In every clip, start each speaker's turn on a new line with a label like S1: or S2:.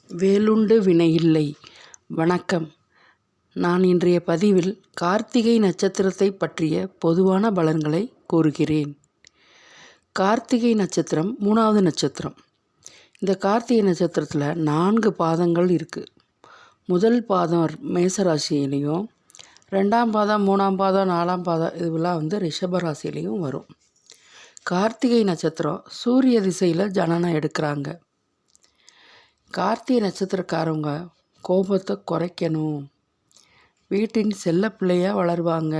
S1: வேலுண்டு வினையில்லை. வணக்கம். நான் இன்றைய பதிவில் கார்த்திகை நட்சத்திரத்தை பற்றிய பொதுவான பலன்களை கூறுகிறேன். கார்த்திகை நட்சத்திரம் 3வது நட்சத்திரம். இந்த கார்த்திகை நட்சத்திரத்தில் 4 பாதங்கள் இருக்குது. முதல் பாதம் மேசராசியிலையும், 2ஆம் பாதம், 3ஆம் பாதம், 4ஆம் பாதம் இதுவெல்லாம் ரிஷபராசியிலையும் வரும். கார்த்திகை நட்சத்திரம் சூரிய திசையில் ஜனனம் எடுக்கிறாங்க. கார்த்திகை நட்சத்திரக்காரவங்க கோபத்தை குறைக்கணும், வீட்டின் செல்ல பிள்ளையாக வளருவாங்க,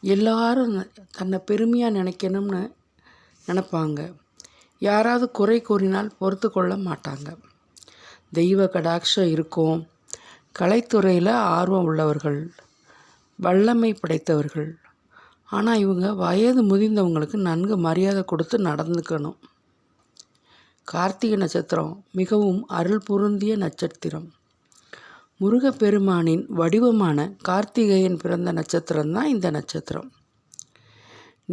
S1: எல்லாரும் தன்னை பெருமையாக நினைக்கணும்னு நினப்பாங்க. யாராவது குறை கூறினால் பொறுத்து கொள்ள மாட்டாங்க. தெய்வ கடாட்சம் இருக்கும். கலைத்துறையில் ஆர்வம் உள்ளவர்கள், வல்லமை படைத்தவர்கள். ஆனால் இவங்க வயது முதிர்ந்தவங்களுக்கு நன்கு மரியாதை கொடுத்து நடந்துக்கணும். கார்த்திகை நட்சத்திரம் மிகவும் அருள் பொருந்திய நட்சத்திரம். முருகப்பெருமானின் வடிவமான கார்த்திகேயன் பிறந்த நட்சத்திரம்தான் இந்த நட்சத்திரம்.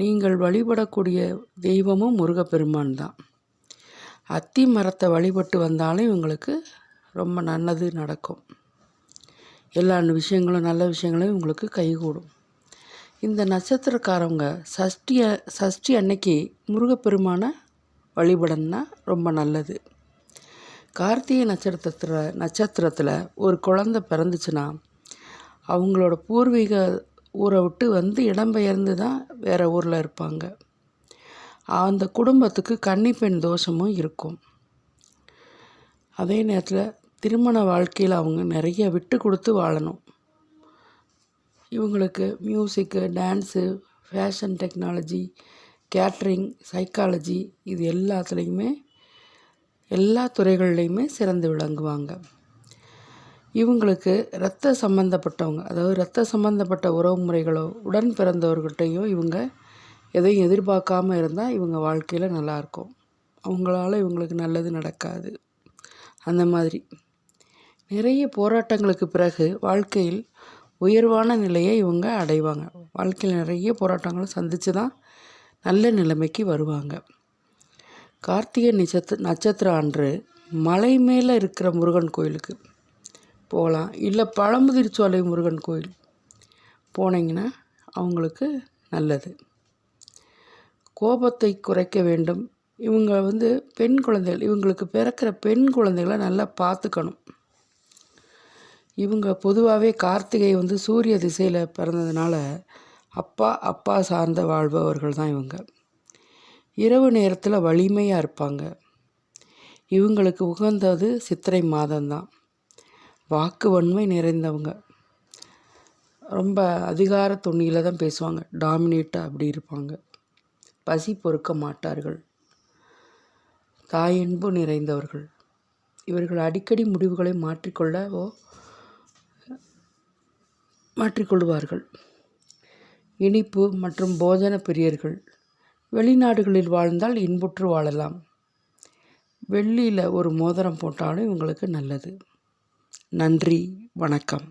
S1: நீங்கள் வழிபடக்கூடிய தெய்வமும் முருகப்பெருமான் தான். அத்தி மரத்தை வழிபட்டு வந்தாலும் இவங்களுக்கு ரொம்ப நல்லது நடக்கும். எல்லா விஷயங்களும் நல்ல விஷயங்களும் இவங்களுக்கு கைகூடும். இந்த நட்சத்திரக்காரவங்க சஷ்டி அன்னைக்கு முருகப்பெருமானை வழிபடணுன்னா ரொம்ப நல்லது. கார்த்திகை நட்சத்திரத்தில் ஒரு குழந்தை பிறந்துச்சுன்னா அவங்களோட பூர்வீக ஊரை விட்டு இடம்பெயர்ந்து தான் வேறு ஊரில் இருப்பாங்க. அந்த குடும்பத்துக்கு கன்னிப்பெண் தோஷமும் இருக்கும். அதே நேரத்தில் திருமண வாழ்க்கையில் அவங்க நிறைய விட்டு கொடுத்து வாழணும். இவங்களுக்கு music, dance, fashion technology, catering, psychology இது எல்லா துறைகள்லையுமே சிறந்து விளங்குவாங்க. இவங்களுக்கு இரத்த சம்பந்தப்பட்டவங்க, அதாவது இரத்த சம்பந்தப்பட்ட உறவு முறைகளோ உடன் பிறந்தவர்கிட்டையோ இவங்க எதையும் எதிர்பார்க்காம இருந்தால் இவங்க வாழ்க்கையில் நல்லாயிருக்கும். அவங்களால இவங்களுக்கு நல்லது நடக்காது. அந்த மாதிரி நிறைய போராட்டங்களுக்கு பிறகு வாழ்க்கையில் உயர்வான நிலையை இவங்க அடைவாங்க. வாழ்க்கையில் நிறைய போராட்டங்களை சந்தித்து தான் நல்ல நிலைமைக்கு வருவாங்க. கார்த்திகை நட்சத்திரம் அன்று மலை மேலே இருக்கிற முருகன் கோயிலுக்கு போகலாம். இல்லை பழமுதிர்ச்சோலை முருகன் கோயில் போனீங்கன்னா அவங்களுக்கு நல்லது. கோபத்தை குறைக்க வேண்டும். இவங்க பெண் குழந்தைகள், இவங்களுக்கு பிறக்கிற பெண் குழந்தைகளை நல்லா பார்த்துக்கணும். இவங்க பொதுவாகவே கார்த்திகை சூரிய திசையில் பிறந்ததுனால அப்பா சார்ந்த வாழ்பவர்கள் தான் இவங்க. இரவு நேரத்தில் வலிமையாக இருப்பாங்க. இவங்களுக்கு உகந்தது சித்திரை மாதம்தான். வாக்கு வன்மை நிறைந்தவங்க. ரொம்ப அதிகார துணியில் தான் பேசுவாங்க. டாமினேட்டாக அப்படி இருப்பாங்க. பசி பொறுக்க மாட்டார்கள். தாயன்பு நிறைந்தவர்கள். இவர்கள் அடிக்கடி முடிவுகளை மாற்றிக்கொள்வார்கள். இனிப்பு மற்றும் போஜன பிரியர்கள். வெளிநாடுகளில் வாழ்ந்தால் இன்புற்று வாழலாம். வெள்ளியில் ஒரு மோதிரம் போட்டாலும் இவங்களுக்கு நல்லது. நன்றி, வணக்கம்.